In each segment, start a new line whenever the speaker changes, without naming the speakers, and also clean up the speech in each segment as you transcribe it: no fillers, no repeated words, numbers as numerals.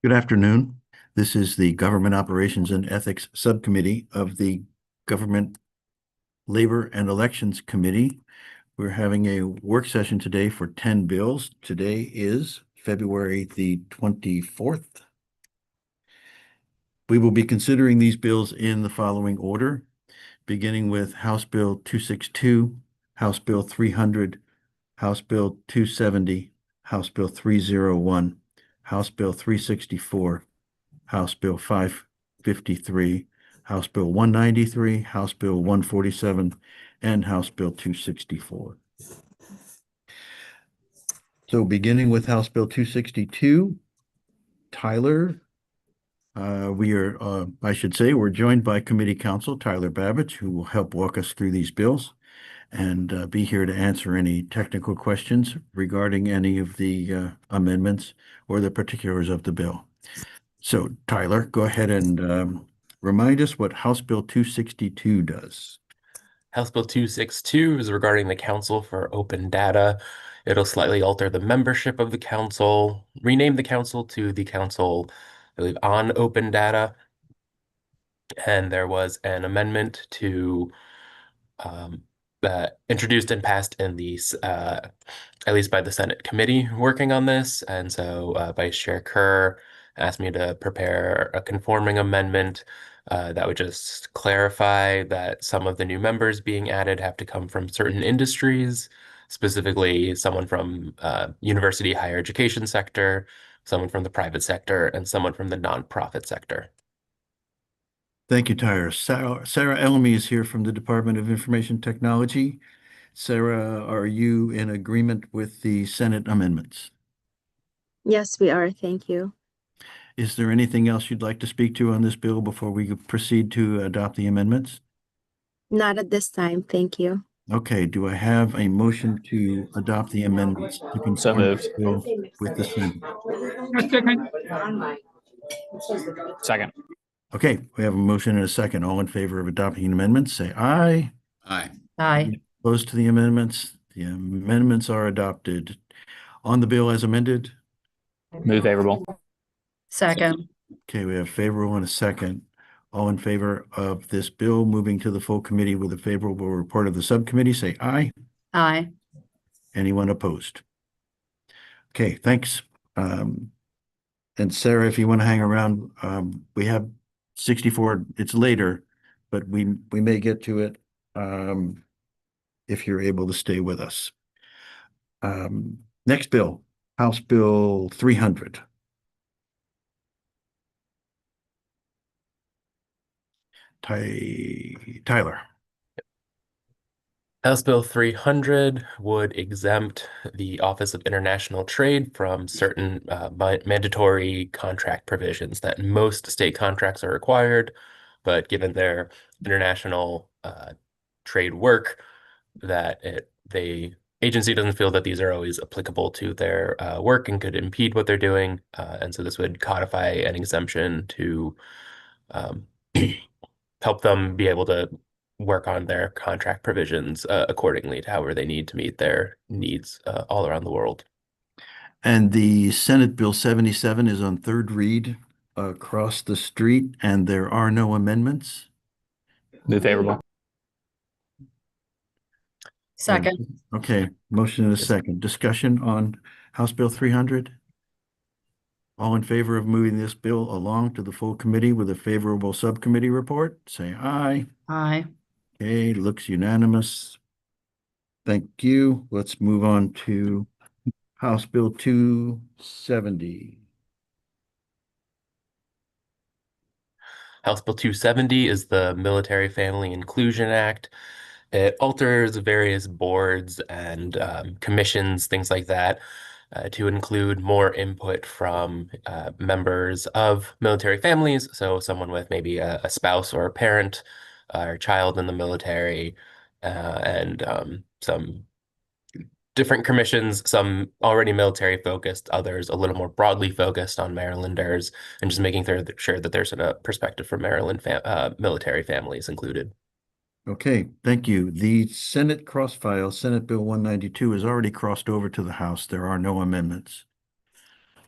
Good afternoon. This is the Government Operations and Ethics Subcommittee of the Government Labor and Elections Committee. We're having a work session today for 10 bills. Today is February the 24th. We will be considering these bills in the following order, beginning with House Bill 262, House Bill 300, House Bill 270, House Bill 301, House Bill 364, House Bill 553, House Bill 193, House Bill 147, and House Bill 264. So beginning with House Bill 262, Tyler, we're joined by Committee Counsel Tyler Babbage, who will help walk us through these bills and be here to answer any technical questions regarding any of the amendments or the particulars of the bill. So Tyler, go ahead and remind us what House Bill 262 does.
House Bill 262 is regarding the Council for Open Data. It'll slightly alter the membership of the council, rename the council to the Council, I believe, on Open Data. And there was an amendment to introduced and passed in the at least by the Senate committee working on this. And so Vice Chair Kerr asked me to prepare a conforming amendment that would just clarify that some of the new members being added have to come from certain industries, specifically someone from university higher education sector, someone from the private sector, and someone from the nonprofit sector.
Thank you, Tyler. Sarah Elmy is here from the Department of Information Technology. Sarah, are you in agreement with the Senate amendments?
Yes, we are. Thank you.
Is there anything else you'd like to speak to on this bill before we proceed to adopt the amendments?
Not at this time. Thank you.
Okay, do I have a motion to adopt the amendments to conform
So moved.
this bill with the Senate?
Second.
Okay, we have a motion and a second. All in favor of adopting the amendments, say aye.
Aye.
Aye.
Opposed to the amendments? The amendments are adopted. On the bill as amended?
Move favorable.
Second.
Okay, we have favorable and a second. All in favor of this bill moving to the full committee with a favorable report of the subcommittee, say aye.
Aye.
Anyone opposed? Okay, thanks. And Sarah, if you want to hang around, we have 64. It's later, but we may get to it if you're able to stay with us. Next bill, House Bill 300. Tyler.
House Bill 300 would exempt the Office of International Trade from certain mandatory contract provisions that most state contracts are required, but given their international trade work, that the agency doesn't feel that these are always applicable to their work and could impede what they're doing. And so this would codify an exemption to help them be able to work on their contract provisions accordingly to however they need to meet their needs all around the world.
And the Senate Bill 77 is on third read across the street, and there are no amendments.
Move favorable.
Second.
Okay, motion and a second. Discussion on House Bill 300? All in favor of moving this bill along to the full committee with a favorable subcommittee report, say aye.
Aye.
Okay, looks unanimous. Thank you. Let's move on to House Bill 270.
House Bill 270 is the Military Family Inclusion Act. It alters various boards and commissions, things like that, to include more input from members of military families. So someone with maybe a spouse or a parent or child in the military, and some different commissions, some already military focused, others a little more broadly focused on Marylanders, and just making sure that there's a perspective for Maryland military families included.
Okay, thank you. The Senate cross-file, Senate Bill 192, has already crossed over to the House. There are no amendments.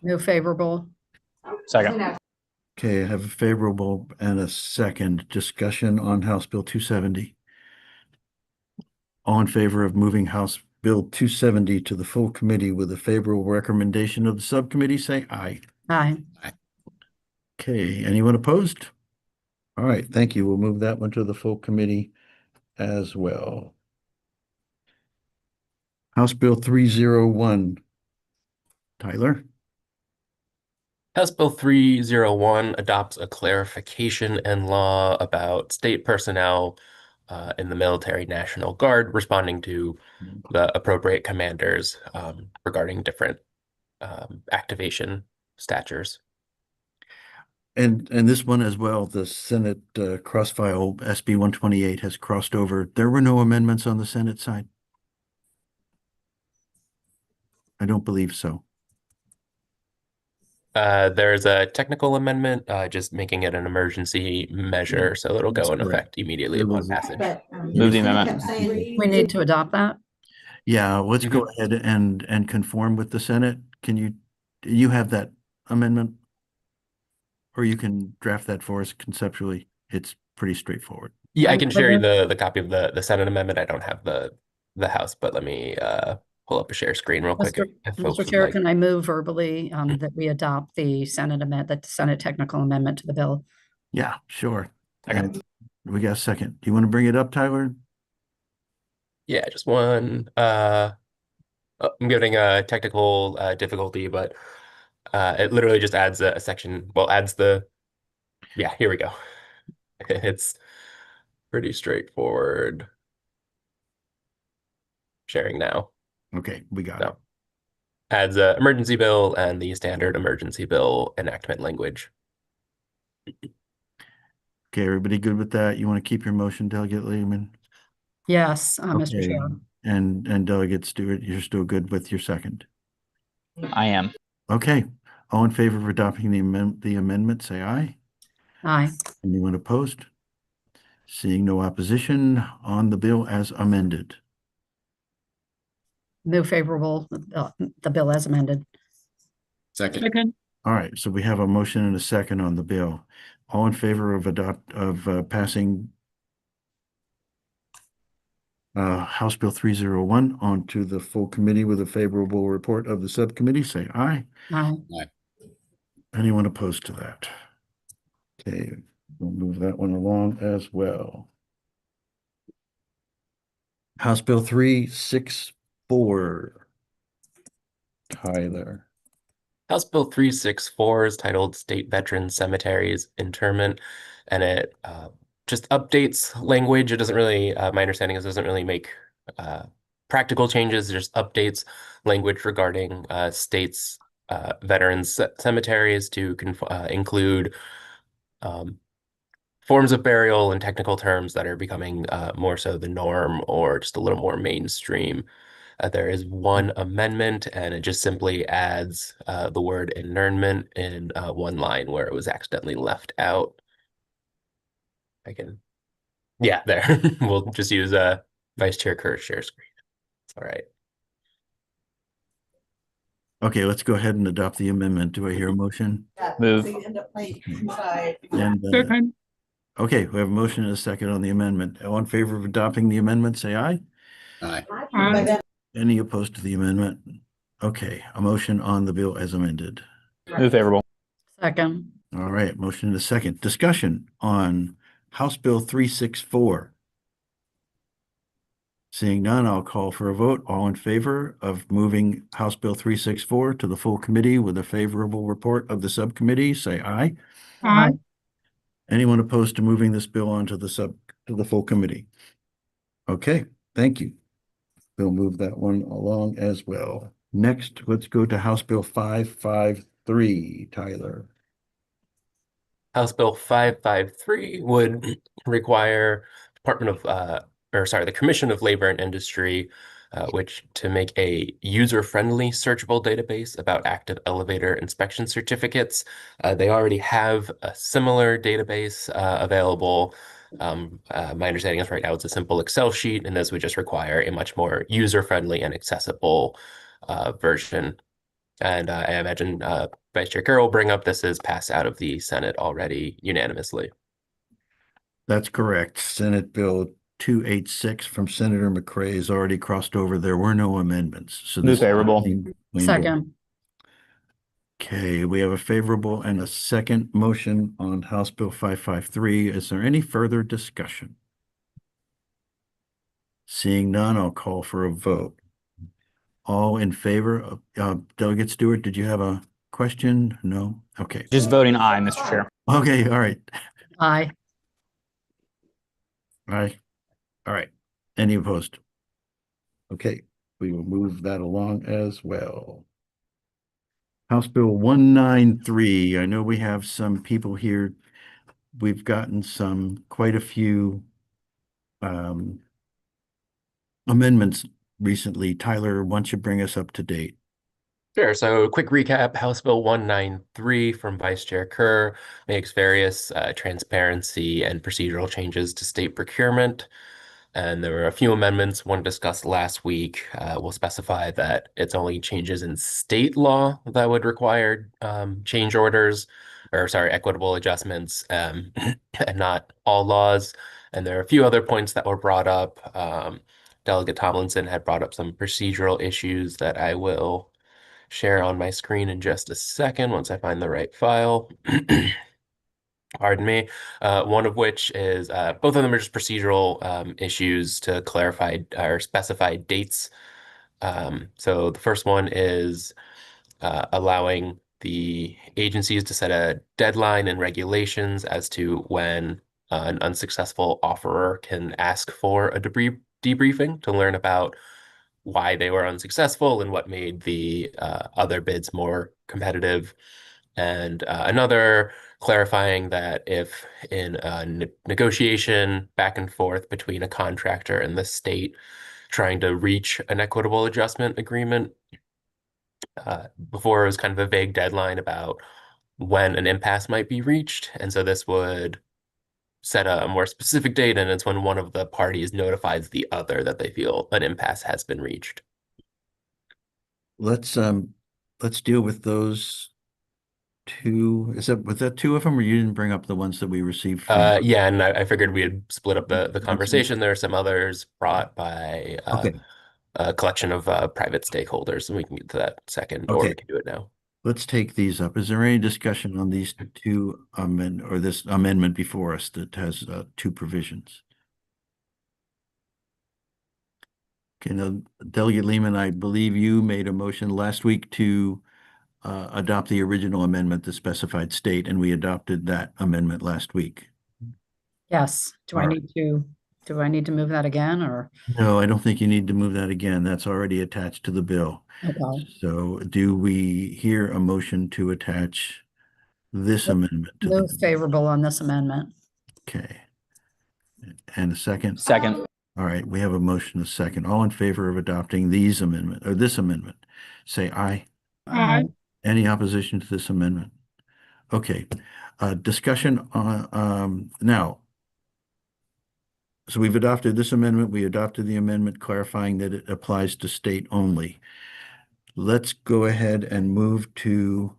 Move favorable.
Second.
Okay, I have a favorable and a second discussion on House Bill 270. All in favor of moving House Bill 270 to the full committee with a favorable recommendation of the subcommittee, say aye.
Aye.
Okay, anyone opposed? All right, thank you. We'll move that one to the full committee as well. House Bill 301. Tyler?
House Bill 301 adopts a clarification in law about state personnel in the military National Guard responding to the appropriate commanders regarding different activation statures.
And this one as well, the Senate crossfile SB 128 has crossed over. There were no amendments on the Senate side. I don't believe so.
There's a technical amendment, just making it an emergency measure, so it'll go in effect immediately upon passage.
Move the amendment.
We need to adopt that?
Yeah, let's go ahead and conform with the Senate. Can you have that amendment? Or you can draft that for us conceptually. It's pretty straightforward.
Yeah, I can share you the copy of the Senate amendment. I don't have the House, but let me pull up a share screen real quick. if folks
Mr.
would
Chair,
like.
can I move verbally that we adopt the Senate technical amendment to the bill?
Yeah, sure.
Second.
And we got a second. Do you want to bring it up, Tyler?
Yeah, just one. I'm getting a technical difficulty, but it literally just adds a section. Well, adds the. Yeah, here we go. It's pretty straightforward. Sharing now.
Okay, we got it.
No. Adds a emergency bill and the standard emergency bill enactment language.
Okay, everybody good with that? You want to keep your motion, Delegate Lehman?
Yes, Mr.
Okay,
Chair.
and Delegate Stewart, you're still good with your second?
I am.
Okay, all in favor of adopting the amendment, say aye.
Aye.
Anyone opposed? Seeing no opposition on the bill as amended.
Move favorable, the bill as amended.
Second.
All right, so we have a motion and a second on the bill. All in favor of passing House Bill 301 onto the full committee with a favorable report of the subcommittee, say aye.
Aye.
Anyone opposed to that? Okay, we'll move that one along as well. House Bill 364. Tyler.
House Bill 364 is titled State Veteran Cemeteries Interment, and it just updates language. It doesn't really, my understanding is it doesn't really make practical changes. It just updates language regarding states' veterans cemeteries to include forms of burial and technical terms that are becoming more so the norm or just a little more mainstream. There is one amendment, and it just simply adds the word internment in one line where it was accidentally left out. Yeah, there. We'll just use Vice Chair Kerr's share screen. All right.
Okay, let's go ahead and adopt the amendment. Do I hear a motion?
Move.
And, okay, we have a motion and a second on the amendment. All in favor of adopting the amendment, say aye.
Aye.
Any opposed to the amendment? Okay, a motion on the bill as amended.
Move favorable.
Second.
All right, motion and a second. Discussion on House Bill 364. Seeing none, I'll call for a vote. All in favor of moving House Bill 364 to the full committee with a favorable report of the subcommittee, say aye.
Aye.
Anyone opposed to moving this bill onto to the full committee? Okay, thank you. We'll move that one along as well. Next, let's go to House Bill 553, Tyler.
House Bill 553 would require the Commission of Labor and Industry, which to make a user-friendly searchable database about active elevator inspection certificates. They already have a similar database available. My understanding is right now it's a simple Excel sheet, and this would just require a much more user-friendly and accessible version. And I imagine Vice Chair Kerr will bring up this is passed out of the Senate already unanimously.
That's correct. Senate Bill 286 from Senator McCray has already crossed over. There were no amendments. So
Move
this is
favorable.
clean board.
Second.
Okay, we have a favorable and a second motion on House Bill 553. Is there any further discussion? Seeing none, I'll call for a vote. All in favor of, Delegate Stewart, did you have a question? No? Okay.
Just voting aye, Mr. Chair.
Okay, all right.
Aye.
Aye. All right. Any opposed? Okay, we will move that along as well. House Bill 193. I know we have some people here. We've gotten quite a few amendments recently. Tyler, why don't you bring us up to date?
Sure. So quick recap, House Bill 193 from Vice Chair Kerr makes various transparency and procedural changes to state procurement. And there were a few amendments, one discussed last week. Will specify that it's only changes in state law that would require change orders, or sorry, equitable adjustments, and not all laws. And there are a few other points that were brought up. Delegate Tomlinson had brought up some procedural issues that I will share on my screen in just a second once I find the right file. Pardon me. One of which is both of them are just procedural issues to clarify or specify dates. So the first one is allowing the agencies to set a deadline and regulations as to when an unsuccessful offerer can ask for a debriefing to learn about why they were unsuccessful and what made the other bids more competitive. And another clarifying that if in a negotiation back and forth between a contractor and the state trying to reach an equitable adjustment agreement, before it was kind of a vague deadline about when an impasse might be reached. And so this would set a more specific date, and it's when one of the parties notifies the other that they feel an impasse has been reached.
Let's deal with those two. Was that two of them, or you didn't bring up the ones that we received from?
Yeah, and I figured we had split up the conversation. There are some others brought by
Okay.
a collection of private stakeholders, and we can get to that second, or
Okay.
we can do it now.
Let's take these up. Is there any discussion on these two this amendment before us that has two provisions? Okay, now, Delegate Lehman, I believe you made a motion last week to adopt the original amendment, the specified state, and we adopted that amendment last week.
Yes. Do I
All right.
need to move that again or?
No, I don't think you need to move that again. That's already attached to the bill.
Okay.
So do we hear a motion to attach this amendment to the
Move
bill?
favorable on this amendment.
Okay. And a second?
Second.
All right, we have a motion, a second. All in favor of adopting this amendment, say aye.
Aye.
Any opposition to this amendment? Okay, discussion on, now. So we've adopted this amendment. We adopted the amendment clarifying that it applies to state only. Let's go ahead and move to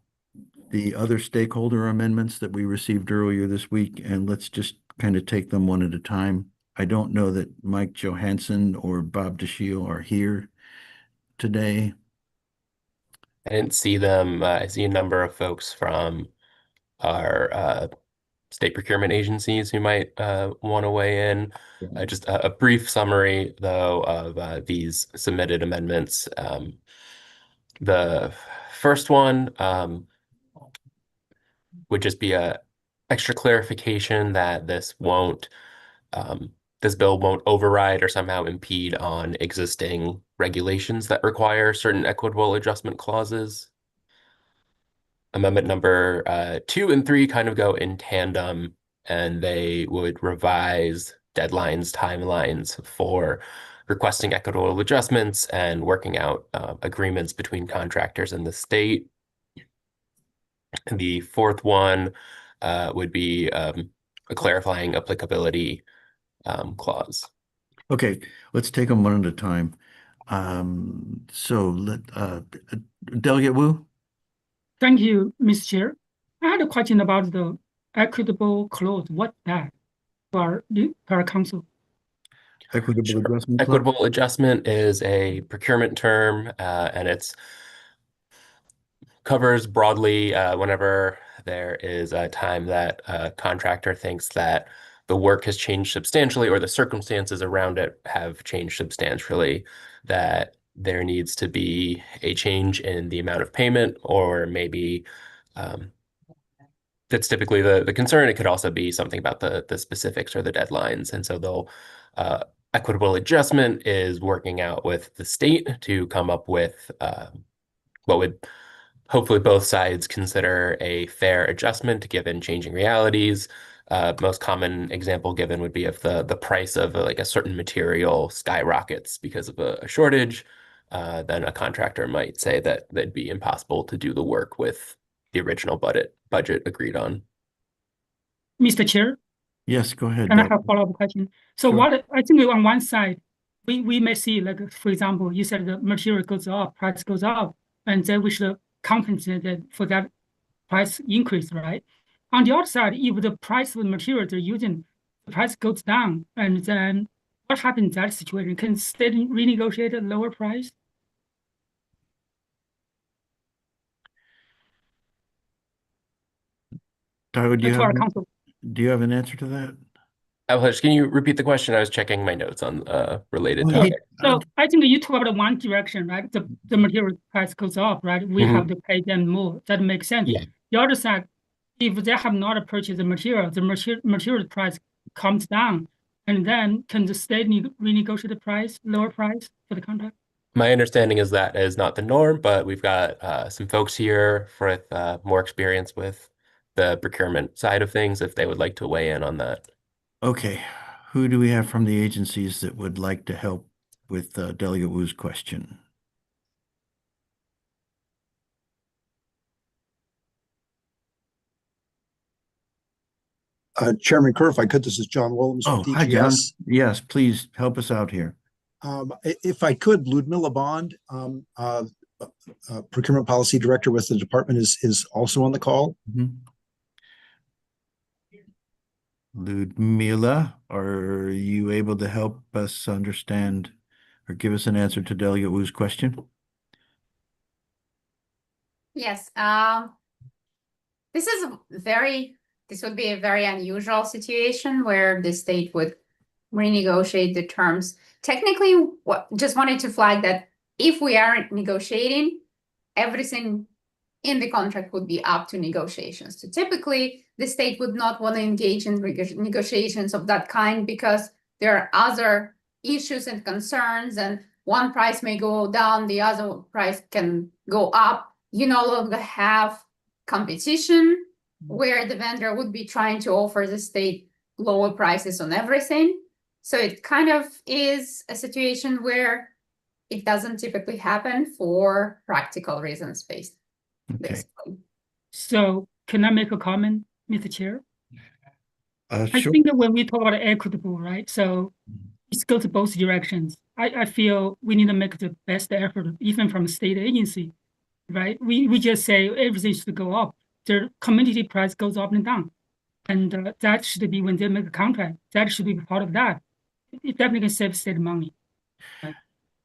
the other stakeholder amendments that we received earlier this week, and let's just kind of take them one at a time. I don't know that Mike Johansson or Bob DeShiel are here today.
I didn't see them. I see a number of folks from our state procurement agencies who might want to weigh in. Just a brief summary, though, of these submitted amendments. The first one would just be a extra clarification that this bill won't override or somehow impede on existing regulations that require certain equitable adjustment clauses. Amendment number 2 and 3 kind of go in tandem, and they would revise deadlines, timelines for requesting equitable adjustments and working out agreements between contractors and the state. The fourth one would be a clarifying applicability clause.
Okay, let's take them one at a time. So Delegate Wu?
Thank you, Mr. Chair. I had a question about the equitable clause. What that for our council?
Equitable
Sure.
adjustment clause?
Equitable adjustment is a procurement term, and it's covers broadly whenever there is a time that a contractor thinks that the work has changed substantially or the circumstances around it have changed substantially, that there needs to be a change in the amount of payment, or maybe that's typically the concern. It could also be something about the specifics or the deadlines. And so they'll equitable adjustment is working out with the state to come up with what would hopefully both sides consider a fair adjustment given changing realities. Most common example given would be if the price of like a certain material skyrockets because of a shortage, then a contractor might say that it'd be impossible to do the work with the original budget agreed on.
Mr. Chair,
Yes, go ahead.
can I
Doug.
have a follow-up question? So
Sure.
what I think on one side, we may see, like, for example, you said the material goes up, price goes up, and then we should compensate for that price increase, right? On the other side, if the price of the material they're using, the price goes down, and then what happens in that situation? Can state renegotiate a lower price?
Tyler,
To our council.
do you have an answer to that?
Can you repeat the question? I was checking my notes on related
Well,
topic.
So I think you talk about one direction, right? The material price goes up, right? We have to pay them more. That makes sense.
Yeah.
The other side, if they have not purchased the material price comes down, and then can the state renegotiate the price, lower price for the contract?
My understanding is that is not the norm, but we've got some folks here with more experience with the procurement side of things if they would like to weigh in on that.
Okay, who do we have from the agencies that would like to help with Delegate Wu's question?
Chairman Kerr, if I could, this is John Williams with
Oh, hi, John.
DGS.
Yes, please help us out here.
If I could, Ludmilla Bond, Procurement Policy Director with the department, is also on the call.
Ludmilla, are you able to help us understand or give us an answer to Delegate Wu's question?
Yes. This would be a very unusual situation where the state would renegotiate the terms. Technically, just wanted to flag that if we are negotiating, everything in the contract would be up to negotiations. So typically, the state would not want to engage in negotiations of that kind because there are other issues and concerns, and one price may go down, the other price can go up. You no longer have competition where the vendor would be trying to offer the state lower prices on everything. So it kind of is a situation where it doesn't typically happen for practical reasons basically.
So can I make a comment, Mr. Chair? I
Sure.
think that when we talk about equitable, right? So it goes both directions. I feel we need to make the best effort, even from the state agency, right? We just say everything should go up. The commodity price goes up and down. And that should be when they make a contract. That should be part of that. It definitely can save state money.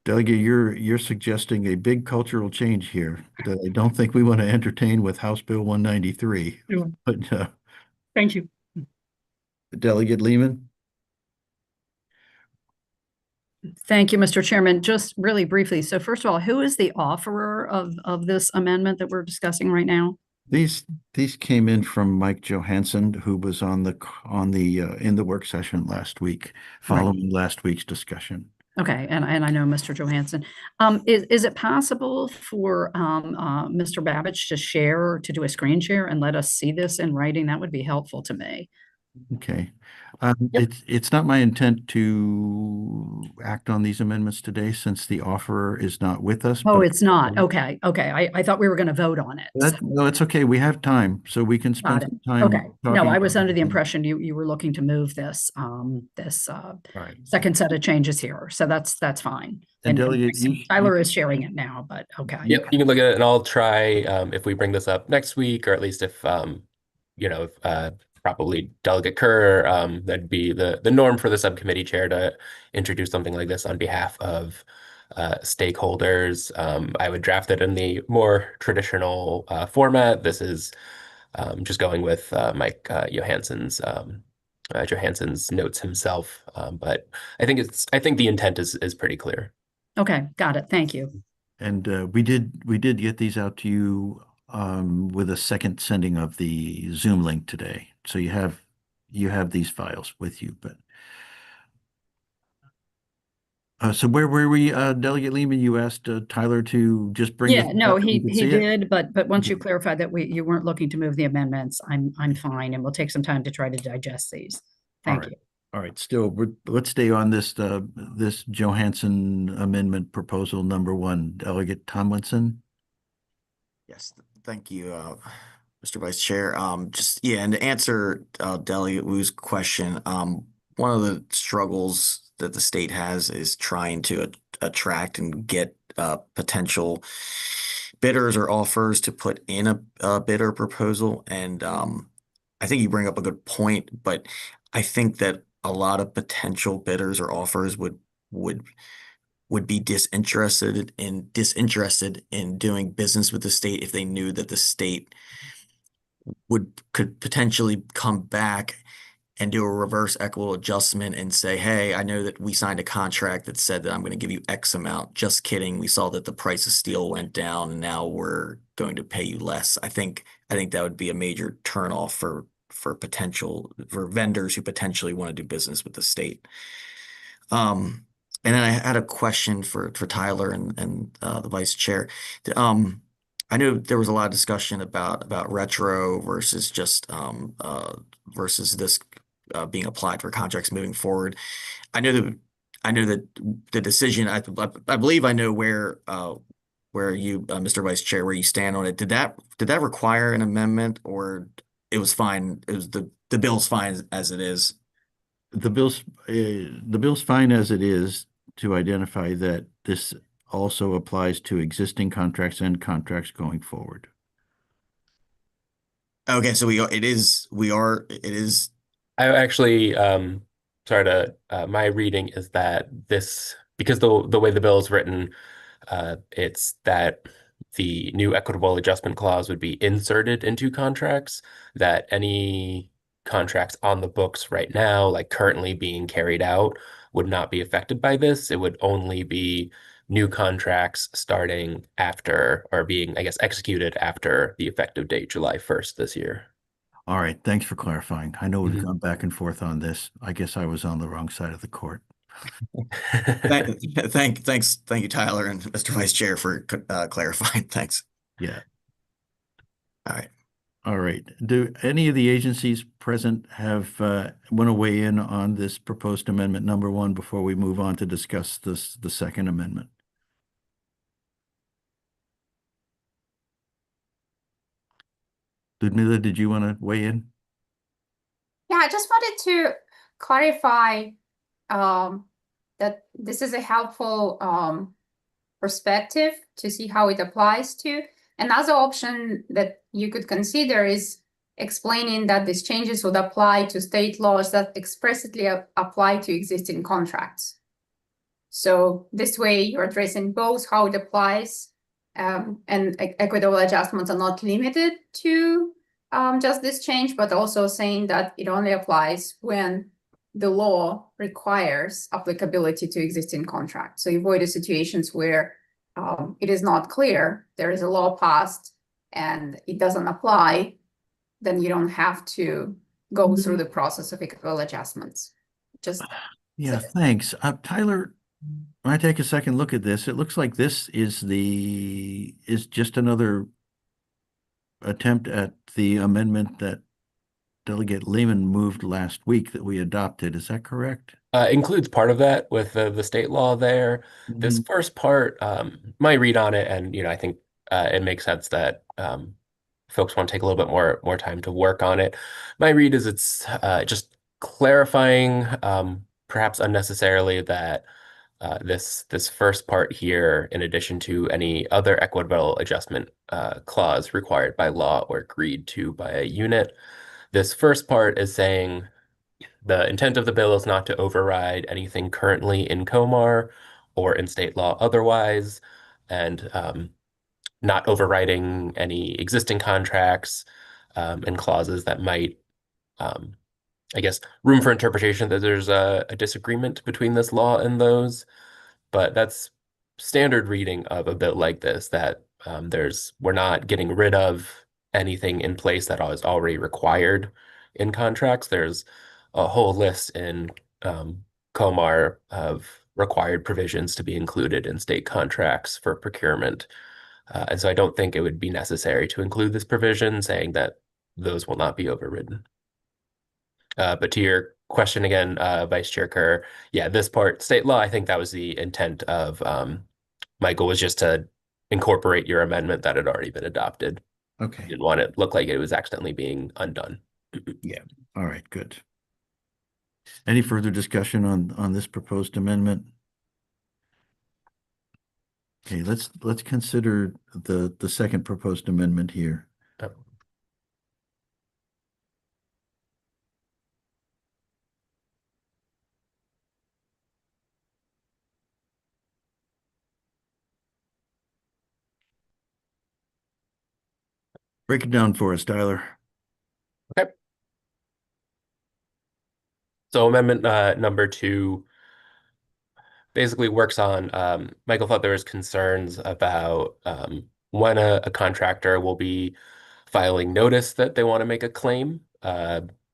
Delegate, you're suggesting a big cultural change here that I don't think we want to entertain with House Bill 193.
Sure.
But
Thank you.
Delegate Lehman?
Thank you, Mr. Chairman. Just really briefly. So first of all, who is the offerer of this amendment that we're discussing right now?
These came in from Mike Johansson, who was in the work session last week, following last week's discussion.
Okay, and I know Mr. Johansson. Is it possible for Mr. Babbage to share, to do a screen share and let us see this in writing? That would be helpful to me.
Okay.
Yep.
It's not my intent to act on these amendments today since the offerer is not with us.
Oh,
but
it's not. Okay, okay. I thought we were going to vote on it.
No, it's okay. We have time, so we can
Got
spend
it.
some time
Okay. No,
talking
I was
about
under the
them.
impression you were looking to move this, this
Right.
second set of changes here. So that's fine.
And
And
Delegate,
Tyler is sharing it now, but okay.
Yep, you can look at it, and I'll try if we bring this up next week, or at least if probably Delegate Kerr, that'd be the norm for the subcommittee chair to introduce something like this on behalf of stakeholders. I would draft it in the more traditional format. This is just going with Mike Johansson's notes himself, but I think the intent is pretty clear.
Okay, got it. Thank you.
And we did get these out to you with a second sending of the Zoom link today. So you have these files with you, but so where were we, Delegate Lehman? You asked Tyler to just bring
Yeah,
this
no,
up so we
he
could
he
see it?
did, but once you
Okay.
clarified that you weren't looking to move the amendments, I'm fine, and we'll take some time to try to digest these. Thank
right.
you.
All right, still, let's stay on this Johansson amendment proposal number 1, Delegate Tomlinson.
Yes, thank you, Mr. Vice Chair. Just, yeah, and to answer Delegate Wu's question, one of the struggles that the state has is trying to attract and get potential bidders or offers to put in a bidder proposal. And I think you bring up a good point, but I think that a lot of potential bidders or offers would be disinterested in doing business with the state if they knew that the state could potentially come back and do a reverse equitable adjustment and say, hey, I know that we signed a contract that said that I'm going to give you X amount. Just kidding. We saw that the price of steel went down and now we're going to pay you less. I think that would be a major turnoff for vendors who potentially want to do business with the state. And then I had a question for Tyler and the vice chair. I know there was a lot of discussion about retro versus just versus this being applied for contracts moving forward. I know that the decision. I believe I know where you, Mr. Vice Chair, where you stand on it. Did that require an amendment, or it was fine? It was the bill's fine as it is.
The bill's fine as it is, to identify that this also applies to existing contracts and contracts going forward.
Okay, so it is.
I actually, my reading is that this, because the way the bill is written, it's that the new equitable adjustment clause would be inserted into contracts, that any contracts on the books right now, like currently being carried out, would not be affected by this. It would only be new contracts starting after, or being, I guess, executed after the effective date, July 1st this year.
All right, thanks for clarifying. I know we've
Mhm.
gone back and forth on this. I guess I was on the wrong side of the court.
Thanks, thank you, Tyler and Mr. Vice Chair, for clarifying. Thanks.
Yeah.
All right.
All right. Do any of the agencies present have want to weigh in on this proposed amendment number 1 before we move on to discuss the second amendment? Ludmila, did you want to weigh in?
Yeah, I just wanted to clarify that this is a helpful perspective to see how it applies to. Another option that you could consider is explaining that these changes would apply to state laws that expressly apply to existing contracts. So this way you're addressing both how it applies, and equitable adjustments are not limited to just this change, but also saying that it only applies when the law requires applicability to existing contracts. So you avoid the situations where it is not clear, there is a law passed and it doesn't apply, then you don't have to go through the process of equitable adjustments.
Yeah, thanks. Tyler, when I take a second look at this, it looks like this is just another attempt at the amendment that Delegate Lehman moved last week that we adopted. Is that correct?
Includes part of that with the state law there. This first part, my read on it, and I think it makes sense that folks want to take a little bit more time to work on it. My read is it's just clarifying, perhaps unnecessarily, that this first part here, in addition to any other equitable adjustment clause required by law or agreed to by a unit, this first part is saying the intent of the bill is not to override anything currently in COMAR or in state law otherwise, and not overriding any existing contracts and clauses that might, I guess, room for interpretation that there's a disagreement between this law and those. But that's standard reading of a bill like this, that we're not getting rid of anything in place that is already required in contracts. There's a whole list in COMAR of required provisions to be included in state contracts for procurement. And so I don't think it would be necessary to include this provision saying that those will not be overridden. But to your question again, Vice Chair Kerr, yeah, this part, state law, I think that was the intent of Michael, was just to incorporate your amendment that had already been adopted.
Okay.
Didn't want it to look like it was accidentally being undone.
Yeah. All right, good. Any further discussion on this proposed amendment? Okay, let's consider the second proposed amendment here. Break it down for us, Tyler.
Okay. So amendment number 2 basically works on, Michael thought there was concerns about when a contractor will be filing notice that they want to make a claim.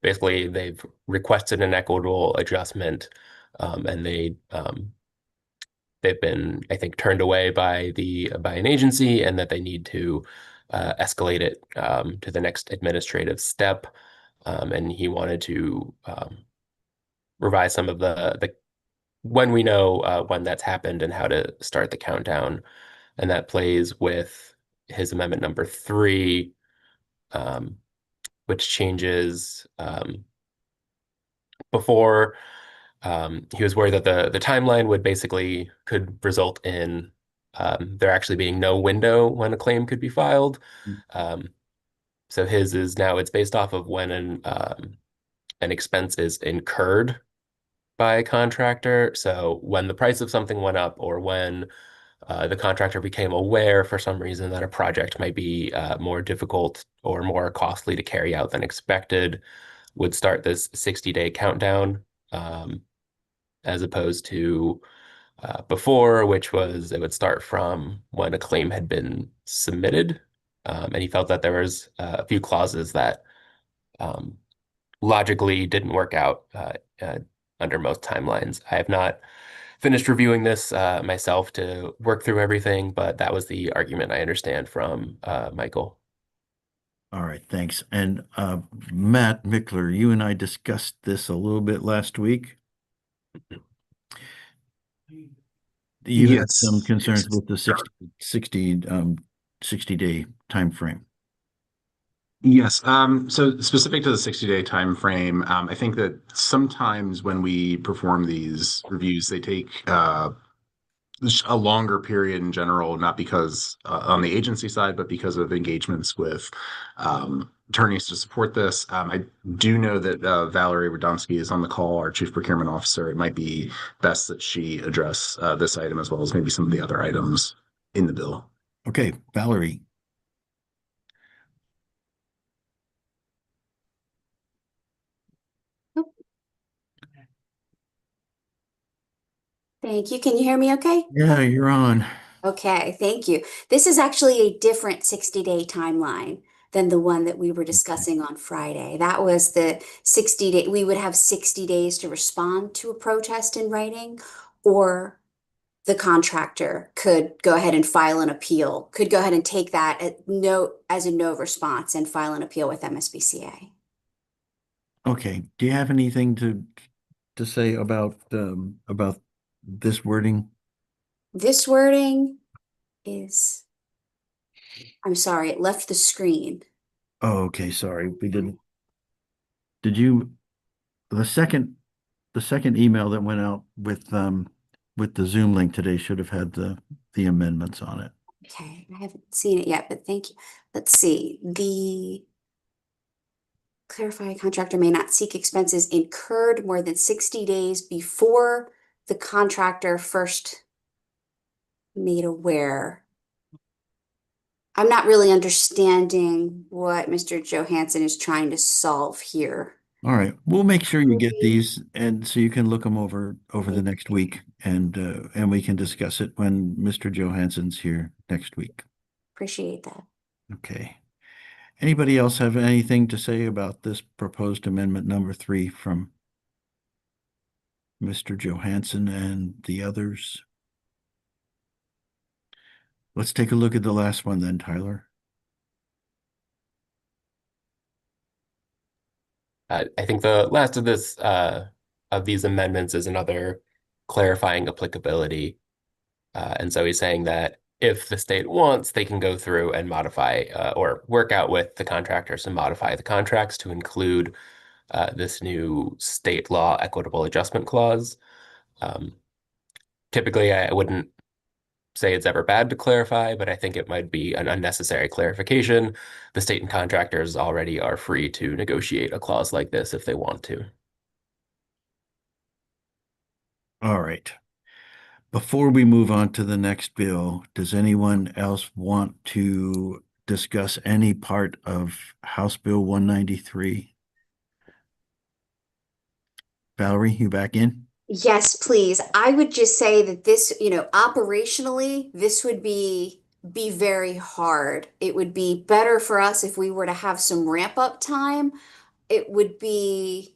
Basically, they've requested an equitable adjustment, and they've been, I think, turned away by an agency, and that they need to escalate it to the next administrative step. And he wanted to revise some of the when we know when that's happened and how to start the countdown. And that plays with his amendment number 3, which changes before he was worried that the timeline could result in there actually being no window when a claim could be filed. So his is now, it's based off of when an expense is incurred by a contractor. So when the price of something went up, or when the contractor became aware for some reason that a project might be more difficult or more costly to carry out than expected, would start this 60-day countdown, as opposed to before, which was, it would start from when a claim had been submitted. And he felt that there was a few clauses that logically didn't work out under most timelines. I have not finished reviewing this myself to work through everything, but that was the argument I understand from Michael.
All right, thanks. And Matt Mickler, you and I discussed this a little bit last week. You had
Yes.
some concerns with the 60-day time frame.
Yes. So specific to the 60-day time frame, I think that sometimes when we perform these reviews, they take a longer period in general, not because on the agency side, but because of engagements with attorneys to support this. I do know that Valerie Radomski is on the call, our Chief Procurement Officer. It might be best that she address this item as well as maybe some of the other items in the bill.
Okay, Valerie.
Thank you. Can you hear me okay?
Yeah, you're on.
Okay, thank you. This is actually a different 60-day timeline than the one that we were discussing on Friday. That was the 60-day, we would have 60 days to respond to a protest in writing, or the contractor could go ahead and file an appeal, could go ahead and take that as a no response and file an appeal with MSBCA.
Okay, do you have anything to say about this wording?
This wording is, I'm sorry, it left the screen.
Oh, okay, sorry, we didn't. Did you, the second email that went out with the Zoom link today should have had the amendments on it.
Okay, I haven't seen it yet, but thank you. Let's see, the clarify contractor may not seek expenses incurred more than 60 days before the contractor first made aware. I'm not really understanding what Mr. Johansson is trying to solve here.
All right, we'll make sure you get these, and so you can look them over the next week, and we can discuss it when Mr. Johansson's here next week.
Appreciate that.
Okay. Anybody else have anything to say about this proposed amendment number 3 from Mr. Johansson and the others? Let's take a look at the last one then, Tyler.
I think the last of this of these amendments is another clarifying applicability. And so he's saying that if the state wants, they can go through and modify or work out with the contractors to modify the contracts to include this new state law equitable adjustment clause. Typically, I wouldn't say it's ever bad to clarify, but I think it might be an unnecessary clarification. The state and contractors already are free to negotiate a clause like this if they want to.
All right. Before we move on to the next bill, does anyone else want to discuss any part of House Bill 193? Valerie, you back in?
Yes, please. I would just say that this, operationally, this would be very hard. It would be better for us if we were to have some ramp up time. It would be,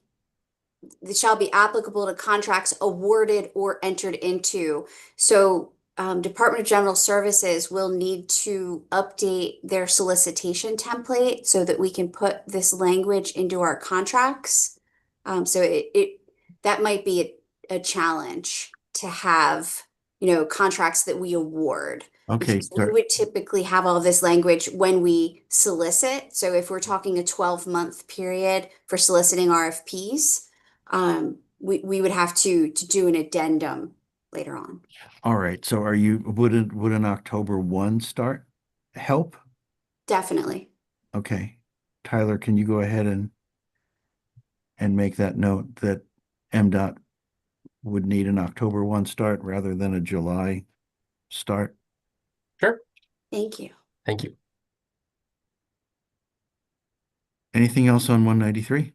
it shall be applicable to contracts awarded or entered into. So, Department of General Services will need to update their solicitation template so that we can put this language into our contracts. So that might be a challenge to have, contracts that we award.
Okay,
Because we would typically have all this language when we solicit. So if we're talking a 12-month period for soliciting RFPs, we would have to do an addendum later on.
all right. So would an October 1 start help?
Definitely.
Okay. Tyler, can you go ahead and make that note that MDOT would need an October 1 start rather than a July start?
Sure.
Thank you.
Thank you.
Anything else on 193?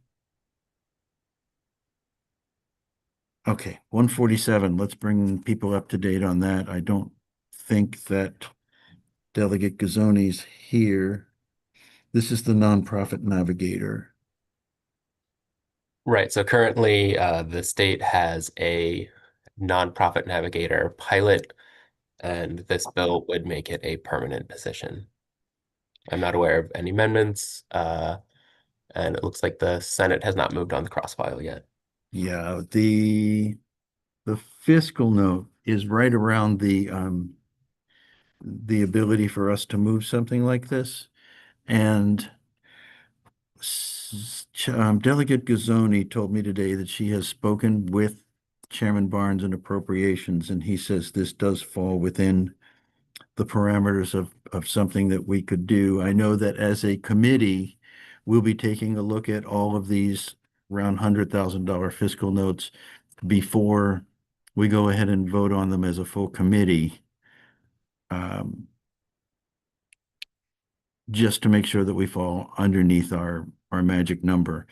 Okay, 147. Let's bring people up to date on that. I don't think that Delegate Gazzoni's here. This is the nonprofit navigator.
Right. So currently, the state has a nonprofit navigator pilot, and this bill would make it a permanent position. I'm not aware of any amendments, and it looks like the Senate has not moved on the cross-file yet.
Yeah, the fiscal note is right around the ability for us to move something like this. And Delegate Gazzoni told me today that she has spoken with Chairman Barnes in appropriations, and he says this does fall within the parameters of something that we could do. I know that as a committee, we'll be taking a look at all of these around $100,000 fiscal notes before we go ahead and vote on them as a full committee. Just to make sure that we fall underneath our magic number.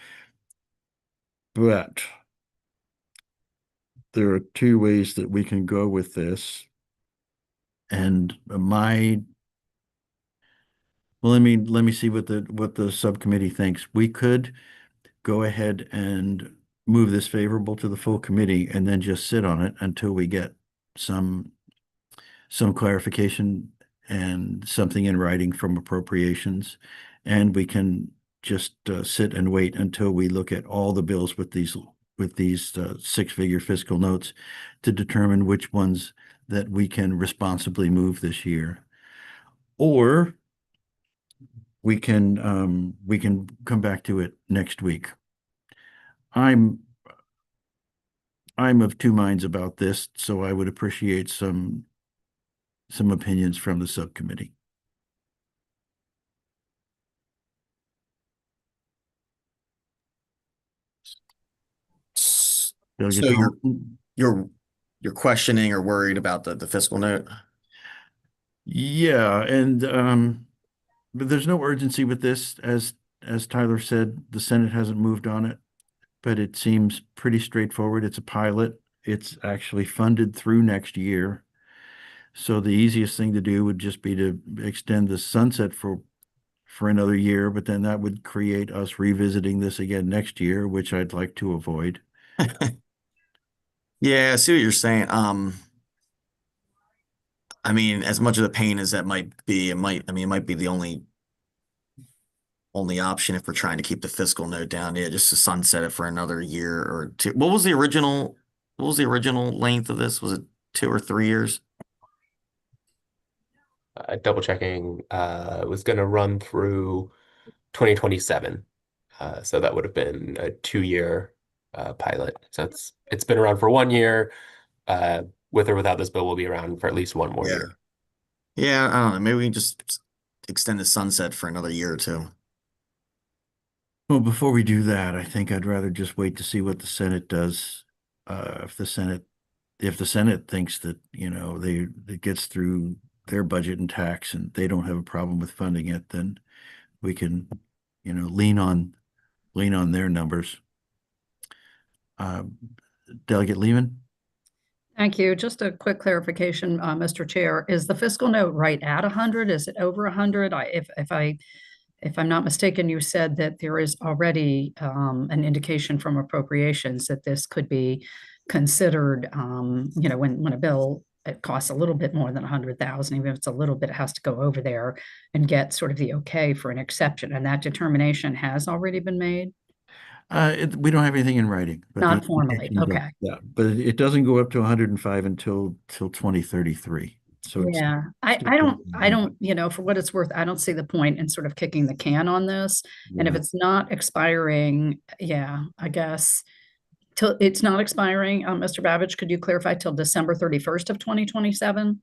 But there are 2 ways that we can go with this. And well, let me see what the subcommittee thinks. We could go ahead and move this favorable to the full committee and then just sit on it until we get some clarification and something in writing from appropriations. And we can just sit and wait until we look at all the bills with these six-figure fiscal notes to determine which ones that we can responsibly move this year. Or we can come back to it next week. I'm of two minds about this, so I would appreciate some opinions from the subcommittee. Delegate
So
Thompson?
you're questioning or worried about the fiscal note?
Yeah, and but there's no urgency with this. As Tyler said, the Senate hasn't moved on it, but it seems pretty straightforward. It's a pilot. It's actually funded through next year. So the easiest thing to do would just be to extend the sunset for another year, but then that would create us revisiting this again next year, which I'd like to avoid.
Yeah, I see what you're saying. I mean, as much of the pain as that might be, it might be the only option if we're trying to keep the fiscal note down. Yeah, just to sunset it for another year or two. What was the original length of this? Was it 2 or 3 years?
Double checking, it was going to run through 2027. So that would have been a 2-year pilot. So it's been around for 1 year. With or without this bill, will be around for at least 1 more year.
Yeah, I don't know. Maybe we can just extend the sunset for another year or two.
Well, before we do that, I think I'd rather just wait to see what the Senate does. If the Senate thinks that, it gets through their budget and tax and they don't have a problem with funding it, then we can, lean on their numbers. Delegate Lehman?
Thank you. Just a quick clarification, Mr. Chair. Is the fiscal note right at 100? Is it over 100? If I'm not mistaken, you said that there is already an indication from appropriations that this could be considered, when a bill, it costs a little bit more than 100,000, even if it's a little bit, it has to go over there and get sort of the okay for an exception. And that determination has already been made?
We don't have anything in writing. But
Not formally, okay.
Yeah, but it doesn't go up to 105 until 2033. So
Yeah, I don't, for what it's worth, I don't see the point in sort of kicking the can on this. And if it's not expiring, yeah, I guess till it's not expiring, Mr. Babbage, could you clarify till December 31st of 2027?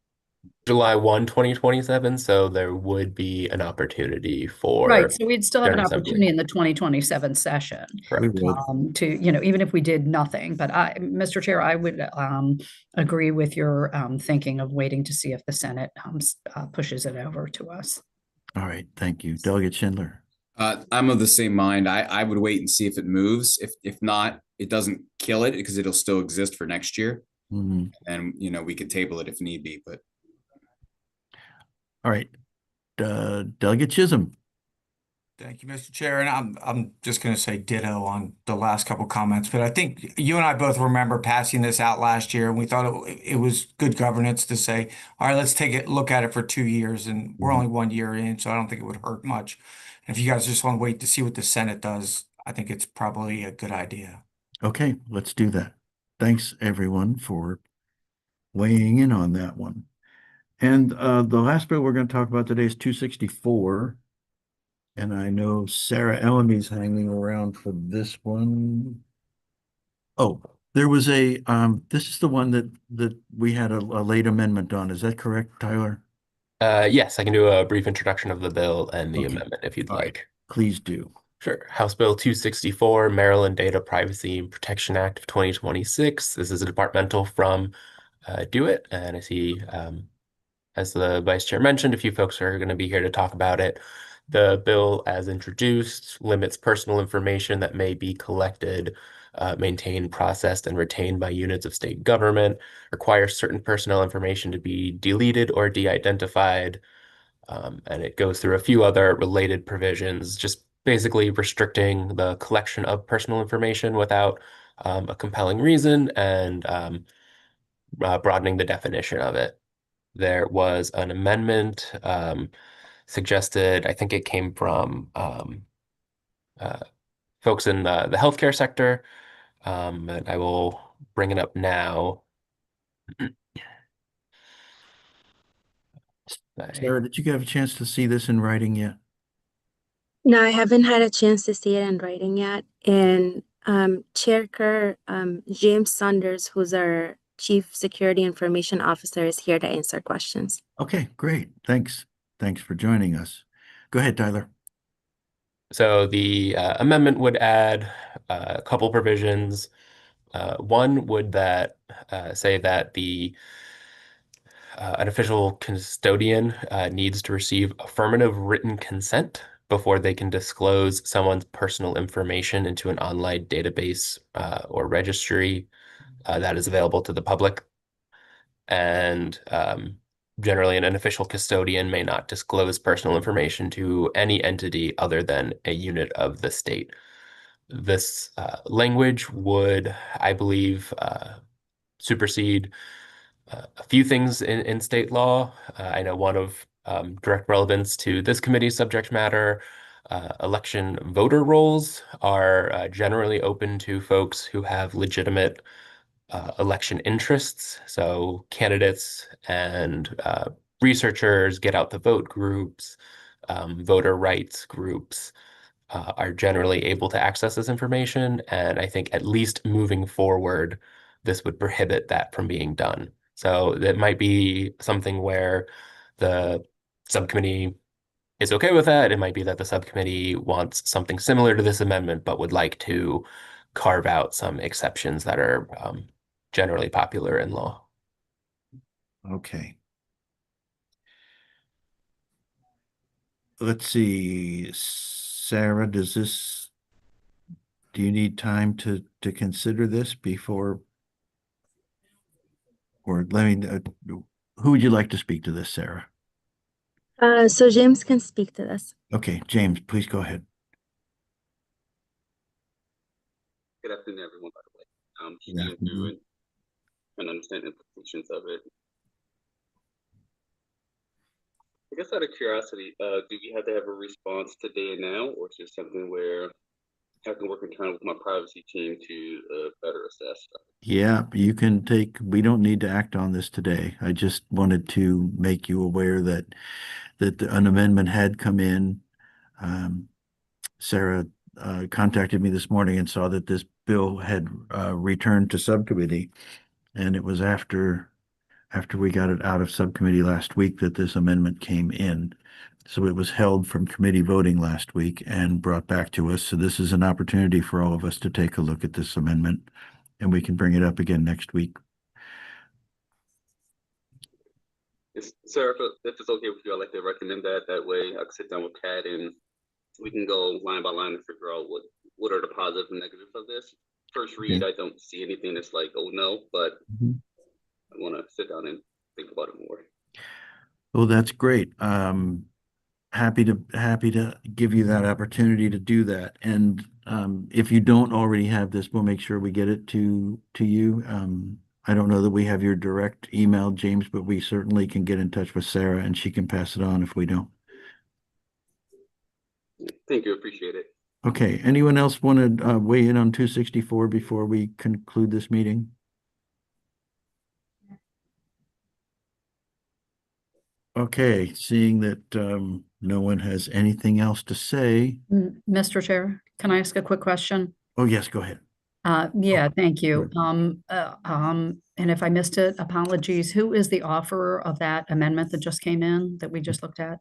July 1, 2027. So there would be an opportunity for.
Right, so we'd still have an
General Assembly.
opportunity in the 2027 session.
Correct.
To, even if we did nothing, but Mr. Chair, I would agree with your thinking of waiting to see if the Senate pushes it over to us.
All right, thank you. Delegate Schindler.
I'm of the same mind. I would wait and see if it moves. If not, it doesn't kill it because it'll still exist for next year.
Mhm.
And we could table it if need be, but.
All right, Delegate Chisholm.
Thank you, Mr. Chair. And I'm just going to say ditto on the last couple comments, but I think you and I both remember passing this out last year, and we thought it was good governance to say, all right, let's take a look at it for 2 years, and we're only 1 year in, so I don't think it would hurt much. And if you guys just want to wait to see what the Senate does, I think it's probably a good idea.
Okay, let's do that. Thanks, everyone, for weighing in on that one. And the last bill we're going to talk about today is 264. And I know Sarah Ellamy's hanging around for this one. Oh, there was this is the one that we had a late amendment on. Is that correct, Tyler?
Yes, I can do a brief introduction of the bill and the
Okay.
amendment if you'd
All right.
like.
Please do.
Sure. House Bill 264, Maryland Data Privacy and Protection Act of 2026. This is a departmental from DO-IT, and I see, as the Vice Chair mentioned, a few folks are going to be here to talk about it. The bill, as introduced, limits personal information that may be collected, maintained, processed, and retained by units of state government, requires certain personnel information to be deleted or de-identified, and it goes through a few other related provisions, just basically restricting the collection of personal information without a compelling reason and broadening the definition of it. There was an amendment suggested, I think it came from folks in the healthcare sector. And I will bring it up now.
Sarah, did you have a chance to see this in writing yet?
No, I haven't had a chance to see it in writing yet. And Chair Kerr, James Saunders, who's our Chief Security Information Officer, is here to answer questions.
Okay, great. Thanks. Thanks for joining us. Go ahead, Tyler.
So the amendment would add a couple provisions. One would say that an official custodian needs to receive affirmative written consent before they can disclose someone's personal information into an online database or registry that is available to the public. And generally, an official custodian may not disclose personal information to any entity other than a unit of the state. This language would, I believe, supersede a few things in state law. I know one of direct relevance to this committee's subject matter. Election voter rolls are generally open to folks who have legitimate election interests. So candidates and researchers, get out the vote groups, voter rights groups are generally able to access this information. And I think at least moving forward, this would prohibit that from being done. So that might be something where the subcommittee is okay with that. It might be that the subcommittee wants something similar to this amendment, but would like to carve out some exceptions that are generally popular in law.
Okay. Let's see, Sarah, do you need time to consider this before? Or let me, who would you like to speak to this, Sarah?
So James can speak to this.
Okay, James, please go ahead.
Good afternoon, everyone, by the way.
Good afternoon.
And understand the implications of it. I guess out of curiosity, do we have to have a response today and now, or is it something where I can work in turn with my privacy team to better assess?
Yeah, we don't need to act on this today. I just wanted to make you aware that an amendment had come in. Sarah contacted me this morning and saw that this bill had returned to subcommittee, and it was after we got it out of subcommittee last week that this amendment came in. So it was held from committee voting last week and brought back to us. So this is an opportunity for all of us to take a look at this amendment, and we can bring it up again next week.
Sir, if it's okay with you, I'd like to recommend that. That way I can sit down with Kat and we can go line by line and figure out what are the positives and negatives of this. First read, I don't see anything that's like, oh no, but I want to sit down and think about it more.
Well, that's great. Happy to give you that opportunity to do that. And if you don't already have this, we'll make sure we get it to you. I don't know that we have your direct email, James, but we certainly can get in touch with Sarah and she can pass it on if we don't.
Thank you. Appreciate it.
Okay. Anyone else want to weigh in on 264 before we conclude this meeting? Okay, seeing that no one has anything else to say.
Mr. Chair, can I ask a quick question?
Oh, yes, go ahead.
Yeah, thank you. And if I missed it, apologies. Who is the offerer of that amendment that just came in that we just looked at?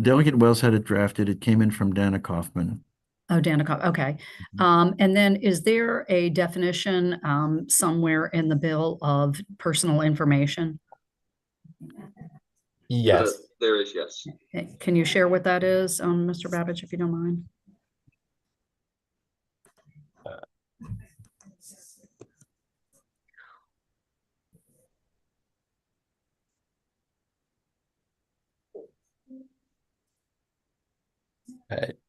Delegate Wells had it drafted. It came in from Dana Kaufman.
Oh, Danica, okay. And then is there a definition somewhere in the bill of personal information?
Yes.
There is, yes.
Can you share what that is, Mr. Babbage, if you don't mind?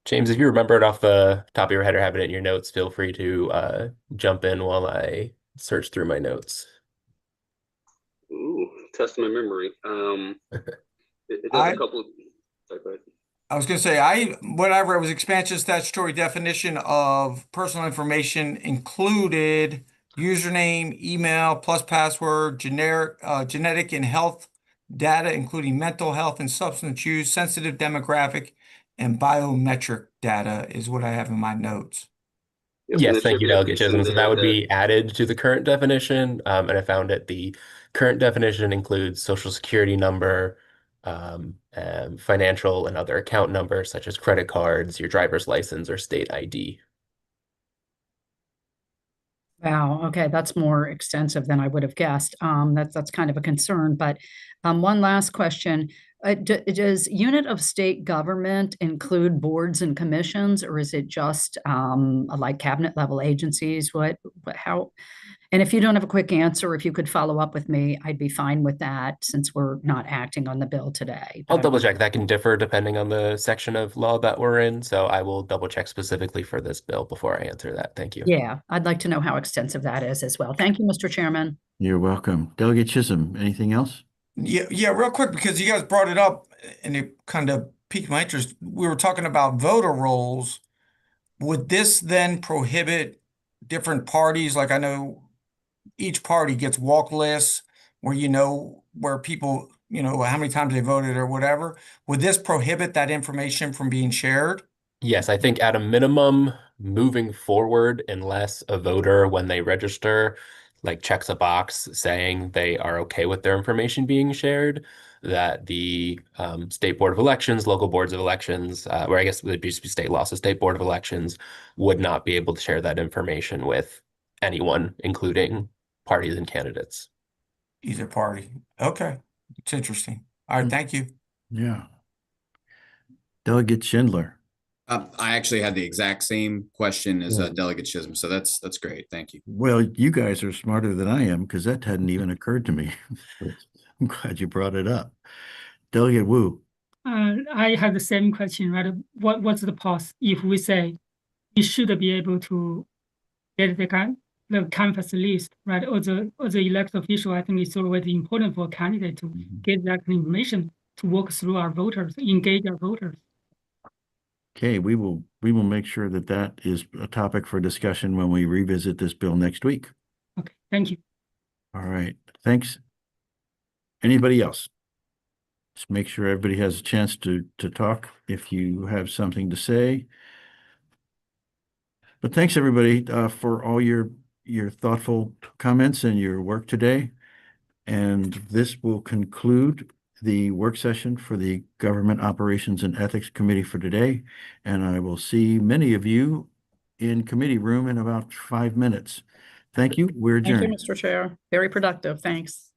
James, if you remember it off the top of your head or have it in your notes, feel free to jump in while I search through my notes.
Ooh, test my memory. It does a couple. Sorry, go ahead.
I was going to say, what I read was expansion statutory definition of personal information included username, email, plus password, genetic and health data, including mental health and substance use, sensitive demographic, and biometric data is what I have in my notes.
Yep, and
Yes,
there
thank
should
you,
be a
Delegate
piece
Chisholm.
in
So that
there
would
that
be added to the current definition. And I found it, the current definition includes social security number, and financial and other account numbers such as credit cards, your driver's license, or state ID.
Wow, okay, that's more extensive than I would have guessed. That's kind of a concern, but one last question. Does unit of state government include boards and commissions, or is it just like cabinet level agencies? How? And if you don't have a quick answer, if you could follow up with me, I'd be fine with that since we're not acting on the bill today.
I'll double check. That can differ depending on the section of law that we're in. So I will double check specifically for this bill before I answer that. Thank you.
Yeah, I'd like to know how extensive that is as well. Thank you, Mr. Chairman.
You're welcome. Delegate Chisholm, anything else?
Yeah, real quick, because you guys brought it up and it kind of piqued my interest. We were talking about voter rolls. Would this then prohibit different parties? Like I know each party gets walk lists where where people, how many times they voted or whatever. Would this prohibit that information from being shared?
Yes, I think at a minimum, moving forward, unless a voter, when they register, like checks a box saying they are okay with their information being shared, that the State Board of Elections, local boards of elections, or I guess it used to be state law, so State Board of Elections would not be able to share that information with anyone, including parties and candidates.
Either party. Okay. It's interesting. All right. Thank you.
Yeah. Delegate Schindler.
I actually had the exact same question as
Yeah.
Delegate Chisholm, so that's great. Thank you.
Well, you guys are smarter than I am because that hadn't even occurred to me. I'm glad you brought it up. Delegate Wu.
I have the same question, right? What's the pause if we say we should be able to get the canvas list, right? Or the elected official, I think it's always important for a candidate to get that information to work through our voters, engage our voters.
Okay, we will make sure that that is a topic for discussion when we revisit this bill next week.
Okay, thank you.
All right, thanks. Anybody else? Just make sure everybody has a chance to talk if you have something to say. But thanks everybody for all your thoughtful comments and your work today. And this will conclude the work session for the Government Operations and Ethics Committee for today. And I will see many of you in committee room in about 5 minutes. Thank you. We're adjourned.
Thank you, Mr. Chair. Very productive. Thanks.